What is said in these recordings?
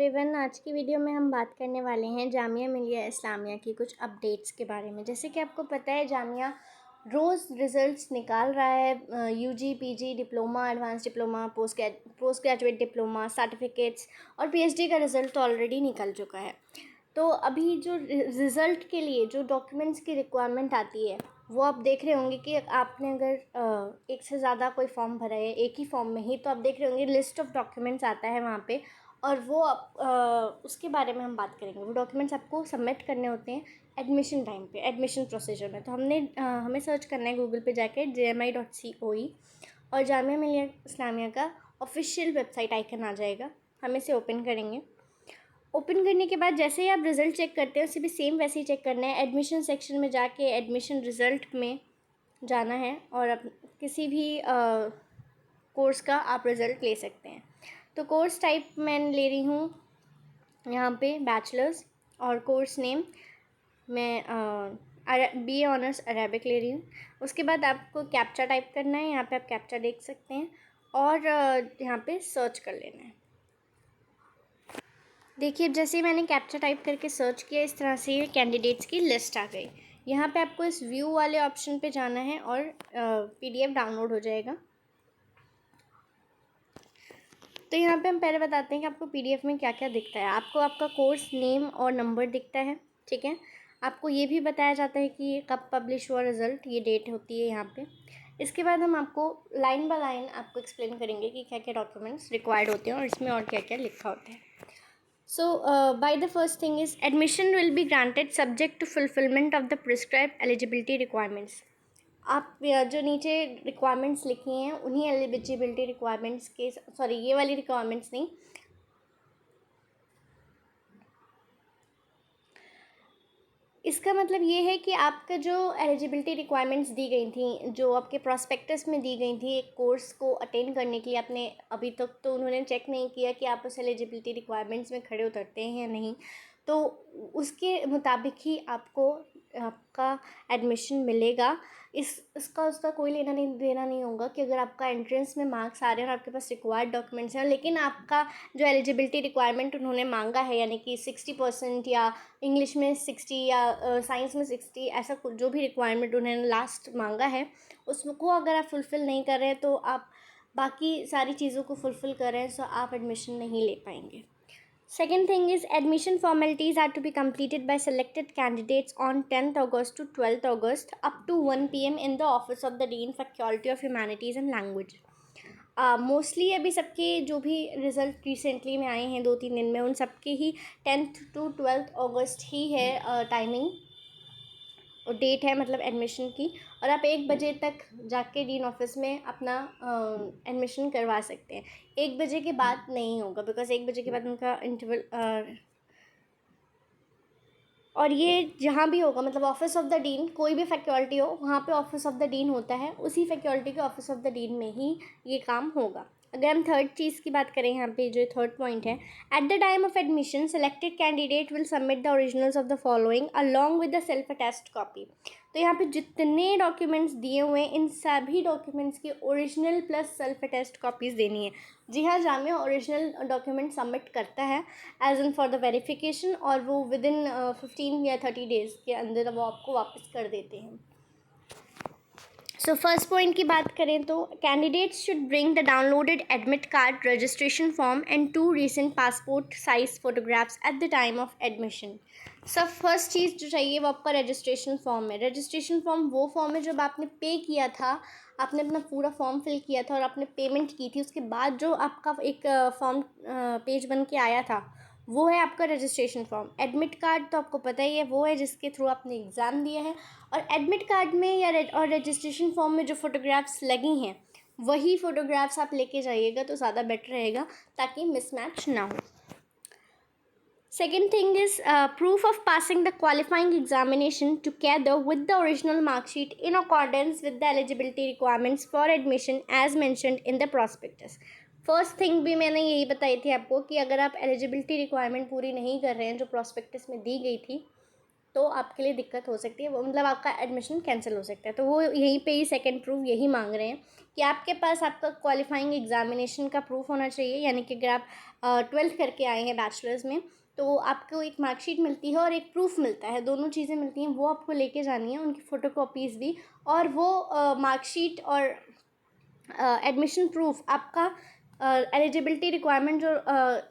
Everyone, आज की video में हम बात करने वाले हैं जामिया मिलिया इस्लामिया की कुछ अपडेट्स के बारे में। जैसे कि आपको पता है, जामिया रोज़ रिज़ल्ट्स निकाल रहा है। UG, PG, diploma, advance diploma, post graduate diploma, certificates और पीएचडी का रिज़ल्ट तो ऑलरेडी निकल चुका है। तो अभी जो रिज़ल्ट के लिए जो डॉक्यूमेंट्स की रिक्वायरमेंट आती है, वो आप देख रहे होंगे कि आपने अगर एक से ज़्यादा कोई फॉर्म भरा है एक ही फॉर्म में ही, तो आप देख रहे होंगे लिस्ट ऑफ डॉक्यूमेंट्स आता है वहाँ पे। और वो उसके बारे में हम बात करेंगे। वो डॉक्यूमेंट्स आपको सबमिट करने होते हैं एडमिशन टाइम पे, एडमिशन प्रोसीजर में। तो हमें सर्च करना है गूगल पे जाके JMI.COE और जामिया मिलिया इस्लामिया का ऑफिशियल वेबसाइट आइकन आ जाएगा। हम इसे ओपन करेंगे। ओपन करने के बाद जैसे ही आप रिज़ल्ट चेक करते हैं, उसे भी सेम वैसे ही चेक करना है। एडमिशन सेक्शन में जाके एडमिशन रिज़ल्ट में जाना है और किसी भी कोर्स का आप रिज़ल्ट ले सकते हैं। तो कोर्स टाइप मैं ले रही हूँ यहाँ पे बैचलर्स, और कोर्स नेम मैं BA ऑनर्स अरेबिक ले रही हूँ। उसके बाद आपको कैप्चा टाइप करना है। यहाँ पे आप कैप्चा देख सकते हैं और यहाँ पे सर्च कर लेना है। देखिए, जैसे ही मैंने कैप्चा टाइप करके सर्च किया, इस तरह से ये कैंडिडेट्स की लिस्ट आ गई। यहाँ पे आपको इस व्यू वाले ऑप्शन पे जाना है और PDF डाउनलोड हो जाएगा। तो यहाँ पे हम पहले बताते हैं कि आपको PDF में क्या क्या दिखता है। आपको आपका कोर्स नेम और नंबर दिखता है, ठीक है। आपको ये भी बताया जाता है कि कब पब्लिश हुआ रिज़ल्ट, ये डेट होती है यहाँ पे। इसके बाद हम आपको लाइन बाय लाइन आपको एक्सप्लेन करेंगे कि क्या क्या डॉक्यूमेंट्स रिक्वायर्ड होते हैं और इसमें और क्या क्या लिखा होता है। So, by the first thing is admission will be granted subject to fulfillment of the prescribed eligibility requirements. आप जो नीचे रिक्वायरमेंट्स लिखी हैं उन्हीं एलिजिबिलिटी रिक्वायरमेंट्स के, सॉरी ये वाली रिक्वायरमेंट्स नहीं, इसका मतलब ये है कि आपका जो एलिजिबिलिटी रिक्वायरमेंट्स दी गई थी, जो आपके प्रॉस्पेक्टस में दी गई थी एक कोर्स को अटेंड करने के लिए, आपने अभी तक तो उन्होंने चेक नहीं किया कि आप उस एलिजिबिलिटी रिक्वायरमेंट्स में खड़े उतरते हैं या नहीं, तो उसके मुताबिक ही आपको आपका एडमिशन मिलेगा। इसका उसका कोई लेना नहीं देना नहीं होगा कि अगर आपका एंट्रेंस में मार्क्स आ रहे हैं और आपके पास रिक्वायर्ड डॉक्यूमेंट्स हैं, लेकिन आपका जो एलिजिबिलिटी रिक्वायरमेंट उन्होंने मांगा है, यानी कि 60% या इंग्लिश में 60 या साइंस में 60, ऐसा कुछ जो भी रिक्वायरमेंट उन्होंने लास्ट मांगा है, उसको अगर आप फुलफ़िल नहीं कर रहे हैं, तो आप बाकी सारी चीज़ों को फुलफ़िल कर रहे हैं, सो आप एडमिशन नहीं ले पाएंगे। Second thing is admission formalities are to be completed by selected candidates on 10th August to 12th August up to 1 PM in the office of the Dean Faculty of Humanities and Language. Mostly अभी सबके जो भी result recently में आए हैं 2-3 दिन में, उन सबके ही 10th to 12th अगस्त ही है टाइमिंग और डेट है, मतलब एडमिशन की। और आप 1 बजे तक जाके डीन ऑफिस में अपना एडमिशन करवा सकते हैं। 1 बजे के बाद नहीं होगा, बिकॉज 1 बजे के बाद उनका इंटरवल, और ये जहाँ भी होगा, मतलब ऑफिस ऑफ द डीन, कोई भी फैकल्टी हो वहाँ पे ऑफिस ऑफ द डीन होता है, उसी फैकल्टी के ऑफिस ऑफ द डीन में ही ये काम होगा। अगर हम थर्ड चीज़ की बात करें, यहाँ पे जो थर्ड पॉइंट है, at the time of admission selected candidate will submit the originals of the following along with the self attest copy. तो यहाँ पे जितने डॉक्यूमेंट्स दिए हुए हैं, इन सभी डॉक्यूमेंट्स की original plus self attest copies देनी है। जी हाँ, जामिया ओरिजिनल डॉक्यूमेंट सबमिट करता है as in for the verification, और वो विद इन 15 या 30 डेज़ के अंदर वो आपको वापस कर देते हैं। सो फर्स्ट पॉइंट की बात करें तो candidates should bring the downloaded admit card, registration form and 2 recent passport size photographs at the time of admission. सब फर्स्ट चीज़ जो चाहिए वो आपका रजिस्ट्रेशन फॉर्म है। रजिस्ट्रेशन फॉर्म वो फॉर्म है जब आपने पे किया था, आपने अपना पूरा फॉर्म फिल किया था और आपने पेमेंट की थी, उसके बाद जो आपका एक फॉर्म पेज बन के आया था, वो है आपका रजिस्ट्रेशन फॉर्म। एडमिट कार्ड तो आपको पता ही है, वो है जिसके थ्रू आपने एग्ज़ाम दिया है। और एडमिट कार्ड में या और रजिस्ट्रेशन फॉर्म में जो फ़ोटोग्राफ्स लगी हैं, वही फ़ोटोग्राफ्स आप लेके जाइएगा तो ज़्यादा बेटर रहेगा, ताकि मिसमैच ना हो। Second thing is proof of passing the qualifying examination together with the original mark sheet in accordance with the eligibility requirements for admission as mentioned in the prospectus. First thing भी मैंने यही बताई थी आपको कि अगर आप एलिजिबिलिटी रिक्वायरमेंट पूरी नहीं कर रहे हैं जो प्रॉस्पेक्टस में दी गई थी, तो आपके लिए दिक्कत हो सकती है, वो मतलब आपका एडमिशन कैंसिल हो सकता है। तो वो यहीं पे ही सेकंड प्रूफ यही मांग रहे हैं कि आपके पास आपका क्वालिफाइंग एग्जामिनेशन का प्रूफ होना चाहिए, यानी कि अगर आप 12th करके आए हैं बैचलर्स में तो आपको एक मार्कशीट मिलती है और एक प्रूफ मिलता है, दोनों चीज़ें मिलती हैं, वो आपको लेके जानी है, उनकी फ़ोटोकॉपीज़ भी। और वो मार्कशीट और एडमिशन प्रूफ आपका एलिजिबिलिटी रिक्वायरमेंट जो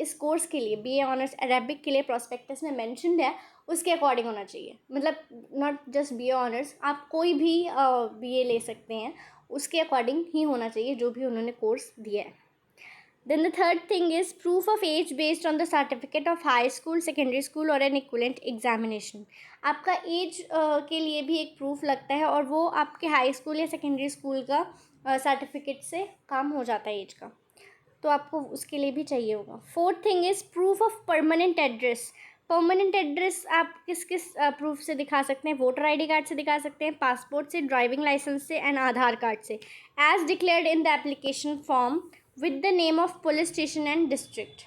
इस कोर्स के लिए BA ऑनर्स अरेबिक के लिए प्रोस्पेक्टस में मेंशन्ड है उसके अकॉर्डिंग होना चाहिए। मतलब नॉट जस्ट BA ऑनर्स, आप कोई भी BA ले सकते हैं, उसके अकॉर्डिंग ही होना चाहिए जो भी उन्होंने कोर्स दिया है। Then the third thing is proof of age based on the certificate of high school, secondary school और an equivalent examination। आपका एज के लिए भी एक प्रूफ लगता है और वो आपके हाई स्कूल या सेकेंडरी स्कूल का सर्टिफिकेट से काम हो जाता है एज का, तो आपको उसके लिए भी चाहिए होगा। Fourth thing is proof of permanent address. Permanent address आप किस किस प्रूफ से दिखा सकते हैं? वोटर ID कार्ड से दिखा सकते हैं, पासपोर्ट से, ड्राइविंग लाइसेंस से एंड आधार कार्ड से, as declared in the application form with the name of police station and district.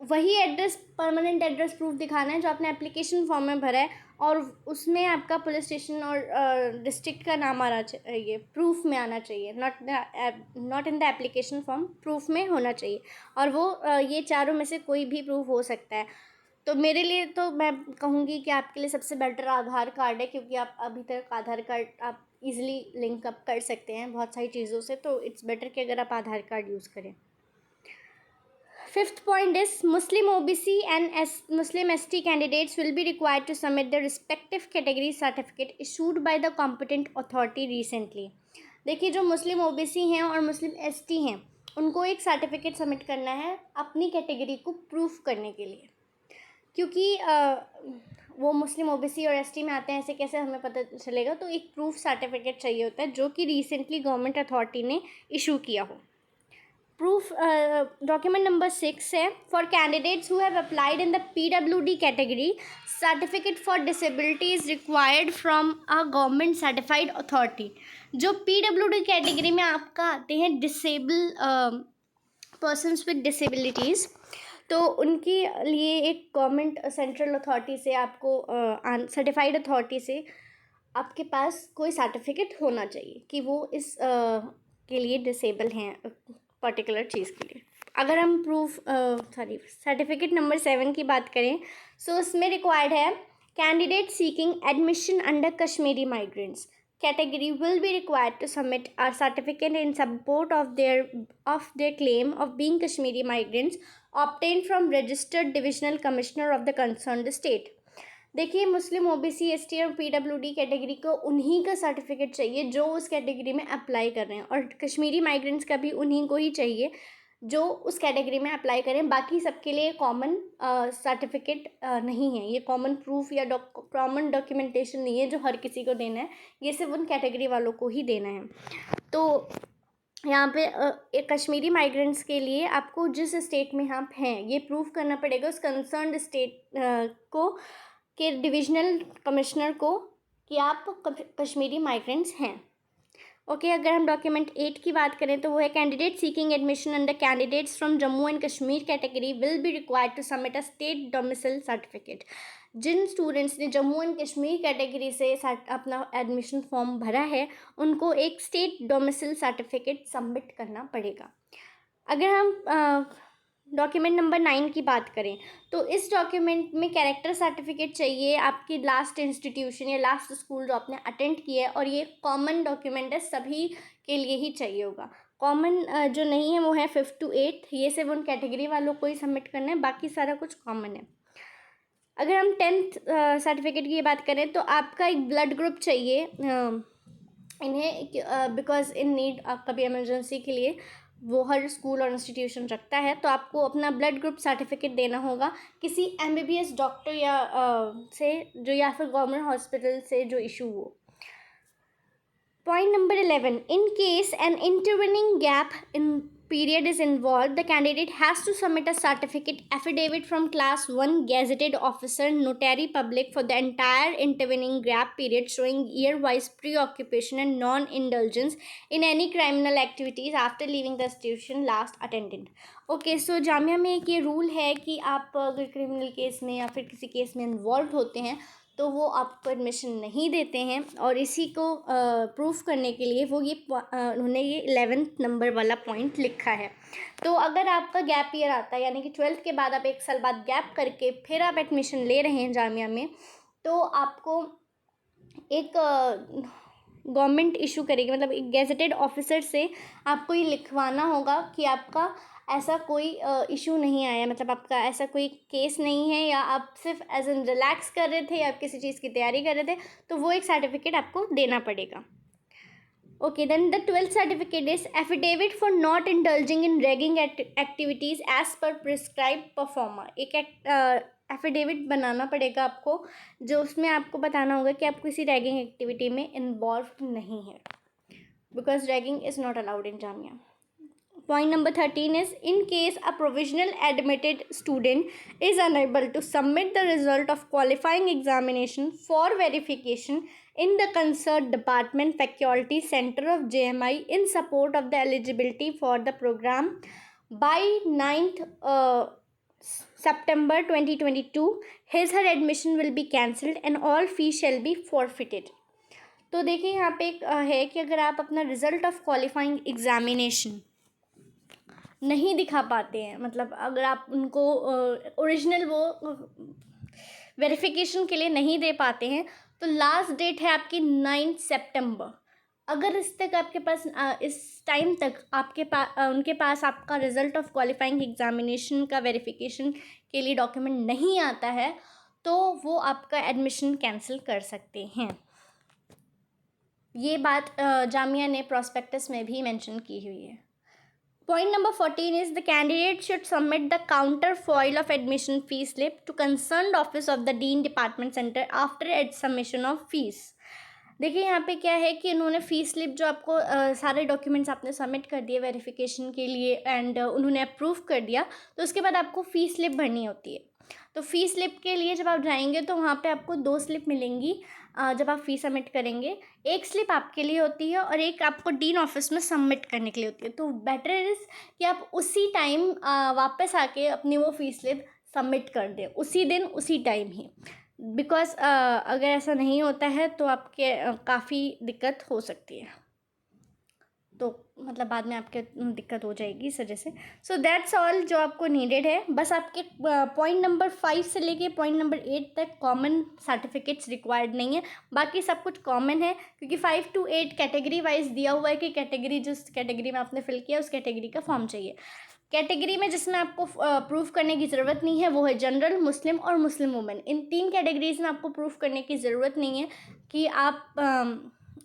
वही एड्रेस, परमानेंट एड्रेस प्रूफ दिखाना है जो आपने एप्लीकेशन फॉर्म में भरा है और उसमें आपका पुलिस स्टेशन और डिस्ट्रिक्ट का नाम आना चाहिए, प्रूफ में आना चाहिए, not in the application form, proof में होना चाहिए। और वो ये चारों में से कोई भी प्रूफ हो सकता है। तो मेरे लिए तो मैं कहूँगी कि आपके लिए सबसे बेटर आधार कार्ड है, क्योंकि आप अभी तक आधार कार्ड आप इजीली लिंक अप कर सकते हैं बहुत सारी चीज़ों से, तो इट्स बेटर कि अगर आप आधार कार्ड यूज़ करें। Fifth point is Muslim OBC and Muslim ST candidates will be required to submit their respective category certificate issued by the competent authority recently। देखिए, जो मुस्लिम OBC हैं और मुस्लिम ST हैं उनको एक सर्टिफिकेट सबमिट करना है अपनी कैटेगरी को प्रूफ करने के लिए, क्योंकि वो मुस्लिम OBC और ST में आते हैं, ऐसे कैसे हमें पता चलेगा? तो एक प्रूफ सर्टिफिकेट चाहिए होता है जो कि रिसेंटली गवर्नमेंट अथॉरिटी ने इशू किया हो। प्रूफ डॉक्यूमेंट नंबर 6 है for candidates who have applied in the PWD category, certificate for disability is required from a government certified authority. जो PWD कैटेगरी में आपका आते हैं डिसेबल पर्सनस विद डिसेबिलिटीज़, तो उनके लिए एक गवर्नमेंट सेंट्रल अथॉरिटी से आपको सर्टिफाइड अथॉरिटी से आपके पास कोई सर्टिफिकेट होना चाहिए कि वो इस के लिए डिसेबल हैं पर्टिकुलर चीज़ के लिए। अगर हम सर्टिफिकेट नंबर 7 की बात करें, सो इसमें रिक्वायर्ड है candidate seeking admission under Kashmiri migrants category will be required to submit a certificate in support of their claim of being Kashmiri migrants obtained from registered divisional commissioner of the concerned state। देखिए, मुस्लिम OBC ST और PWD category को उन्हीं का certificate चाहिए जो उस category में apply कर रहे हैं, और कश्मीरी माइग्रेंट्स का भी उन्हीं को ही चाहिए जो उस कैटेगरी में अप्लाई करें। बाकी सबके लिए कॉमन सर्टिफिकेट नहीं है, ये कॉमन प्रूफ या कॉमन डॉक्यूमेंटेशन नहीं है जो हर किसी को देना है, ये सिर्फ उन कैटेगरी वालों को ही देना है। तो यहाँ पे एक कश्मीरी माइग्रेंट्स के लिए आपको जिस स्टेट में आप हैं ये प्रूफ करना पड़ेगा उस कंसर्न्ड स्टेट को के डिविजनल कमिश्नर को कि आप कश्मीरी माइग्रेंट्स हैं। ओके, अगर हम डॉक्यूमेंट 8 की बात करें तो वो है candidate seeking admission under candidates from Jammu and Kashmir category will be required to submit a state domicile certificate. जिन स्टूडेंट्स ने जम्मू एंड कश्मीर कैटेगरी से अपना एडमिशन फॉर्म भरा है उनको एक स्टेट डोमिसाइल सर्टिफिकेट सबमिट करना पड़ेगा। अगर हम डॉक्यूमेंट नंबर 9 की बात करें तो इस डॉक्यूमेंट में कैरेक्टर सर्टिफिकेट चाहिए, आपकी लास्ट इंस्टीट्यूशन या लास्ट स्कूल जो आपने अटेंड किया है, और ये कॉमन डॉक्यूमेंट है, सभी के लिए ही चाहिए होगा। कॉमन जो नहीं है वो है 5th to 8th, ये सिर्फ उन कैटेगरी वालों को ही सबमिट करना है, बाकी सारा कुछ कॉमन है। अगर हम 10th सर्टिफिकेट की बात करें तो आपका एक ब्लड ग्रुप चाहिए इन्हें, बिकॉज इन नीड कभी इमरजेंसी के लिए वो हर स्कूल और इंस्टीट्यूशन रखता है, तो आपको अपना ब्लड ग्रुप सर्टिफिकेट देना होगा किसी MBBS डॉक्टर या से जो, या फिर गवर्नमेंट हॉस्पिटल से जो इशू हो। Point number 11, in case an intervening gap in period is involved, the candidate has to submit a certificate affidavit from class 1 gazetted officer notary public for the entire intervening gap period showing year-wise preoccupation and non-indulgence in any criminal activities after leaving the institution last attended. Okay so Jamia में एक ये rule है कि आप अगर criminal case में या फिर किसी केस में इन्वॉल्व होते हैं तो वो आपको एडमिशन नहीं देते हैं, और इसी को प्रूफ करने के लिए वो ये उन्होंने ये 11th नंबर वाला पॉइंट लिखा है. तो अगर आपका गैप ईयर आता है, यानी कि 12th के बाद आप 1 साल बाद गैप करके फिर आप एडमिशन ले रहे हैं जामिया में, तो आपको एक गवर्नमेंट इशू करेगी, मतलब एक गेजेटेड ऑफिसर से आपको ये लिखवाना होगा कि आपका ऐसा कोई इशू नहीं आया, मतलब आपका ऐसा कोई केस नहीं है, या आप सिर्फ एज एन रिलैक्स कर रहे थे या आप किसी चीज़ की तैयारी कर रहे थे, तो वो एक सर्टिफिकेट आपको देना पड़ेगा. Okay, then the 12th certificate is affidavit for not indulging in ragging activities as per prescribe performer. एक एफिडेविट बनाना पड़ेगा आपको, जो उसमें आपको बताना होगा कि आप किसी रैगिंग एक्टिविटी में इन्वॉल्व नहीं है, because ragging is not allowed in Jamia. Point number 13 is, in case a provisional admitted student is unable to submit the result of qualifying examination for verification in the concerned department faculty center of JMI in support of the eligibility for the program by 9th September 2022, his her admission will be cancelled and all fees shall be forfeited. तो देखिए यहाँ पे एक है कि अगर आप अपना रिजल्ट ऑफ क्वालिफाइंग एग्जामिनेशन नहीं दिखा पाते हैं, मतलब अगर आप उनको ओरिजिनल वो वेरिफिकेशन के लिए नहीं दे पाते हैं, तो लास्ट डेट है आपकी 9 सितंबर. अगर इस तक आपके पास इस टाइम तक आपके पास उनके पास आपका रिज़ल्ट ऑफ क्वालिफाइंग एग्जामिनेशन का वेरिफिकेशन के लिए डॉक्यूमेंट नहीं आता है, तो वो आपका एडमिशन कैंसिल कर सकते हैं. ये बात जामिया ने प्रॉस्पेक्टस में भी मेंशन की हुई है. Point number 14 is, the candidate should submit the counterfoil of admission fee slip to concerned office of the Dean Department Center after submission of fees. देखिए यहाँ पे क्या है कि उन्होंने फ़ीस स्लिप जो आपको सारे डॉक्यूमेंट्स आपने सबमिट कर दिए वेरिफिकेशन के लिए एंड उन्होंने अप्रूव कर दिया, तो उसके बाद आपको फ़ीस स्लिप भरनी होती है. तो फ़ीस स्लिप के लिए जब आप जाएंगे तो वहाँ पे आपको 2 स्लिप मिलेंगी जब आप फ़ी सबमिट करेंगे. एक स्लिप आपके लिए होती है और एक आपको डीन ऑफिस में सबमिट करने के लिए होती है. तो बेटर इज़ कि आप उसी टाइम वापस आके अपनी वो फ़ी स्लिप सबमिट कर दें, उसी दिन उसी टाइम ही, बिकॉज अगर ऐसा नहीं होता है तो आपके काफ़ी दिक्कत हो सकती है, तो मतलब बाद में आपके दिक्कत हो जाएगी इस वजह से. सो दैट्स ऑल जो आपको नीडेड है. बस आपके पॉइंट नंबर 5 से लेके पॉइंट नंबर 8 तक कॉमन सर्टिफिकेट्स रिक्वायर्ड नहीं है, बाकी सब कुछ कॉमन है, क्योंकि 5 to 8 कैटेगरी वाइज दिया हुआ है कि कैटेगरी जिस कैटेगरी में आपने फिल किया उस कैटेगरी का फॉर्म चाहिए. कैटेगरी में जिसमें आपको प्रूफ करने की ज़रूरत नहीं है वो है जनरल, मुस्लिम और मुस्लिम वुमेन. इन 3 कैटेगरीज में आपको प्रूफ करने की ज़रूरत नहीं है कि आप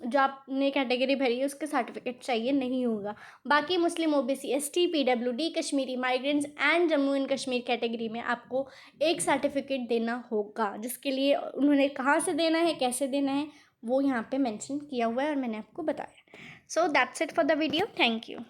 जो आपने कैटेगरी भरी है उसके सर्टिफिकेट चाहिए नहीं होगा. बाकी मुस्लिम, OBC, ST, PWD, Kashmiri migrants and Jammu and Kashmir category में आपको एक सर्टिफिकेट देना होगा, जिसके लिए उन्होंने कहाँ से देना है, कैसे देना है, वो यहाँ पे मेंशन किया हुआ है और मैंने आपको बताया. So that's it for the video. Thank you.